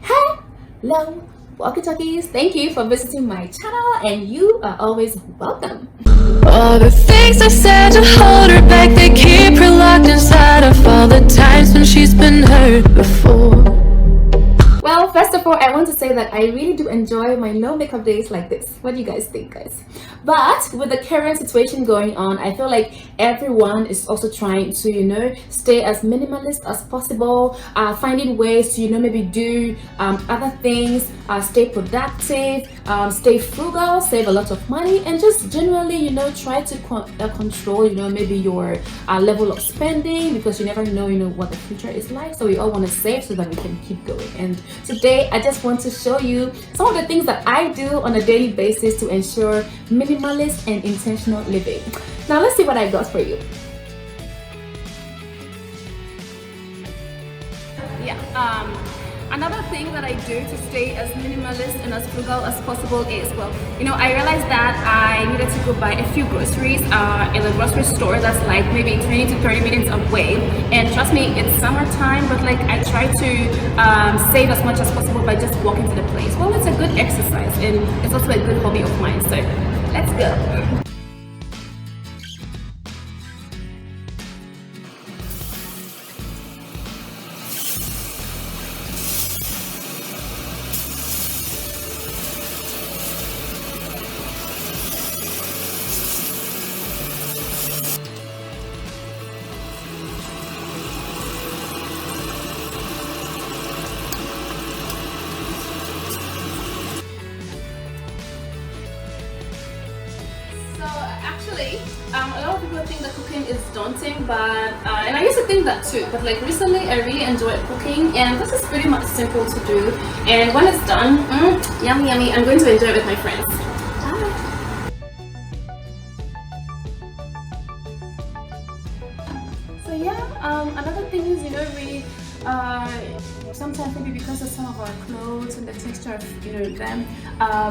Hello, walkie-talkies. Thank you for visiting my channel, and you are always welcome. All the things I said to hold her back, they keep her locked inside of all the times when she's been hurt before. Well, first of all, I want to say that I really do enjoy my no makeup days like this. What do you guys think, guys? But with the current situation going on, I feel like everyone is also trying to, stay as minimalist as possible, finding ways to, maybe do other things, stay productive, stay frugal, save a lot of money, and just generally, try to control, maybe your level of spending, because you never know, what the future is like. So we all want to save so that we can keep going. And today, I just want to show you some of the things that I do on a daily basis to ensure minimalist and intentional living. Now let's see what I got for you. Another thing that I do to stay as minimalist and as frugal as possible is, I realized that I needed to go buy a few groceries in a grocery store that's like maybe 20 to 30 minutes away. And trust me, it's summertime, but like I try to save as much as possible by just walking to the place. Well, it's a good exercise and it's also a good hobby of mine. So let's go. A lot of people think that cooking is daunting, but and I used to think that too, but like recently I really enjoy cooking, and this is pretty much simple to do, and when it's done, yummy yummy, I'm going to enjoy it with my friends. So yeah, another thing is, we sometimes maybe because of some of our clothes and the texture of them,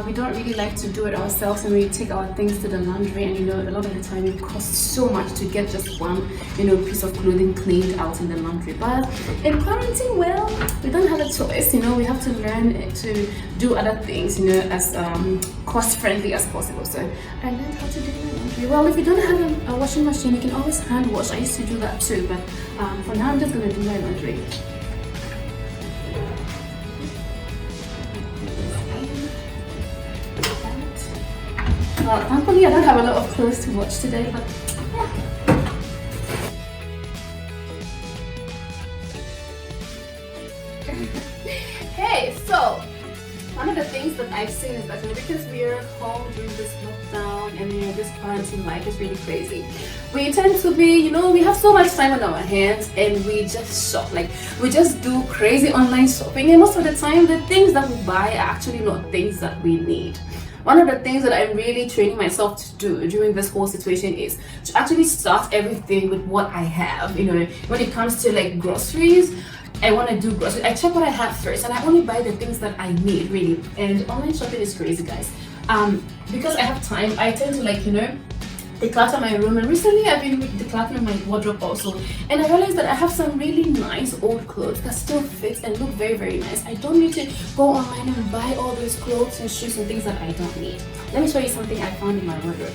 we don't really like to do it ourselves, and we take our things to the laundry, and a lot of the time it costs so much to get just one piece of clothing cleaned out in the laundry. But in quarantine, well, we don't have a choice. We have to learn to do other things as cost friendly as possible. So I learned how to do my laundry. Well, if you don't have a washing machine, you can always hand wash. I used to do that too, but for now I'm just gonna do my laundry. Well, thankfully I don't have a lot of clothes to watch today, but yeah. Hey, so one of the things that I've seen is that because we're home during this lockdown and this quarantine life is really crazy, we tend to be, we have so much time on our hands, and we just shop, like we just do crazy online shopping, and most of the time the things that we buy are actually not things that we need. One of the things that I'm really training myself to do during this whole situation is to actually start everything with what I have. When it comes to like groceries, I want to do groceries. I check what I have first, and I only buy the things that I need, really. And online shopping is crazy, guys. Because I have time, I tend to declutter my room, and recently I've been decluttering my wardrobe also, and I realized that I have some really nice old clothes that still fit and look very, very nice. I don't need to go online and buy all those clothes and shoes and things that I don't need. Let me show you something I found in my wardrobe.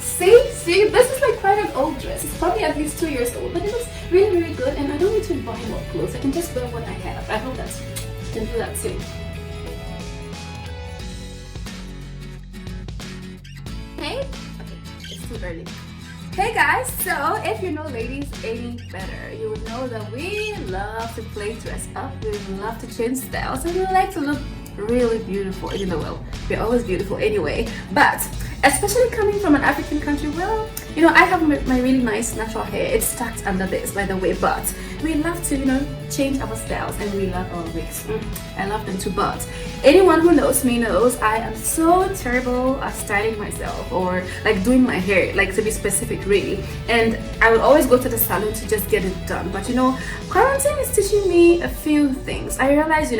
See, this is like quite an old dress. It's probably at least 2 years old, but it looks really, really good, and I don't need to buy more clothes. I can just wear what I have. I hope that you can do that too. Okay, it's too early. Hey guys, so if you know ladies any better, you would know that we love to play dress up, we love to change styles, and we like to look really beautiful, even though, well, we're always beautiful anyway. But especially coming from an African country, well, I have my really nice natural hair. It's tucked under this, by the way, but we love to, change our styles, and we love our wigs. I love them too, but anyone who knows me knows I am so terrible at styling myself, or like doing my hair, like to be specific, really. And I will always go to the salon to just get it done. But quarantine is teaching me a few things. I realized,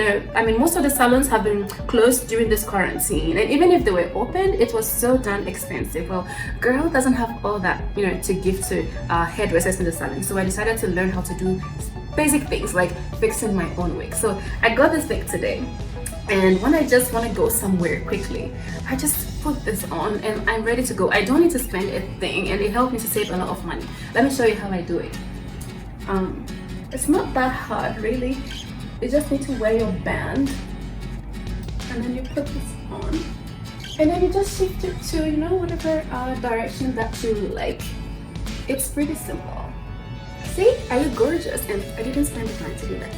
most of the salons have been closed during this quarantine, and even if they were open, it was so damn expensive. Well, girl doesn't have all that, you know, to give to hairdressers in the salon. So I decided to learn how to do basic things like fixing my own wig. So I got this wig today, and when I just want to go somewhere quickly, I just put this on and I'm ready to go. I don't need to spend a thing, and it helped me to save a lot of money. Let me show you how I do it. It's not that hard really. You just need to wear your band, and then you put this on, and then you just shift it to, you know, whatever direction that you like. It's pretty simple. See, I look gorgeous, and I didn't spend the time to do that.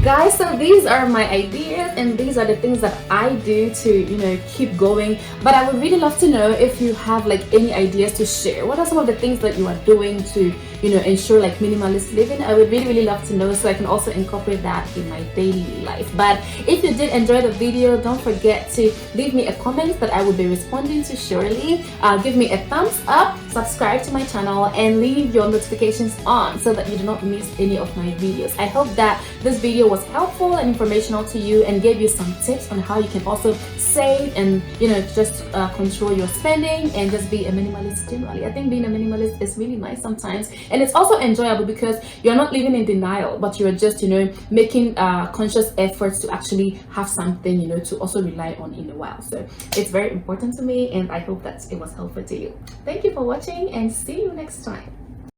Guys, so these are my ideas, and these are the things that I do to, you know, keep going. But I would really love to know if you have like any ideas to share. What are some of the things that you are doing to, you know, ensure like minimalist living? I would really love to know, so I can also incorporate that in my daily life. But if you did enjoy the video, don't forget to leave me a comment that I will be responding to surely. Give me a thumbs up, subscribe to my channel, and leave your notifications on so that you do not miss any of my videos. I hope that this video was helpful and informational to you and gave you some tips on how you can also save and, you know, just control your spending and just be a minimalist generally. I think being a minimalist is really nice sometimes, and it's also enjoyable because you're not living in denial, but you're just, you know, making conscious efforts to actually have something, you know, to also rely on in a while. So it's very important to me, and I hope that it was helpful to you. Thank you for watching, and see you next time.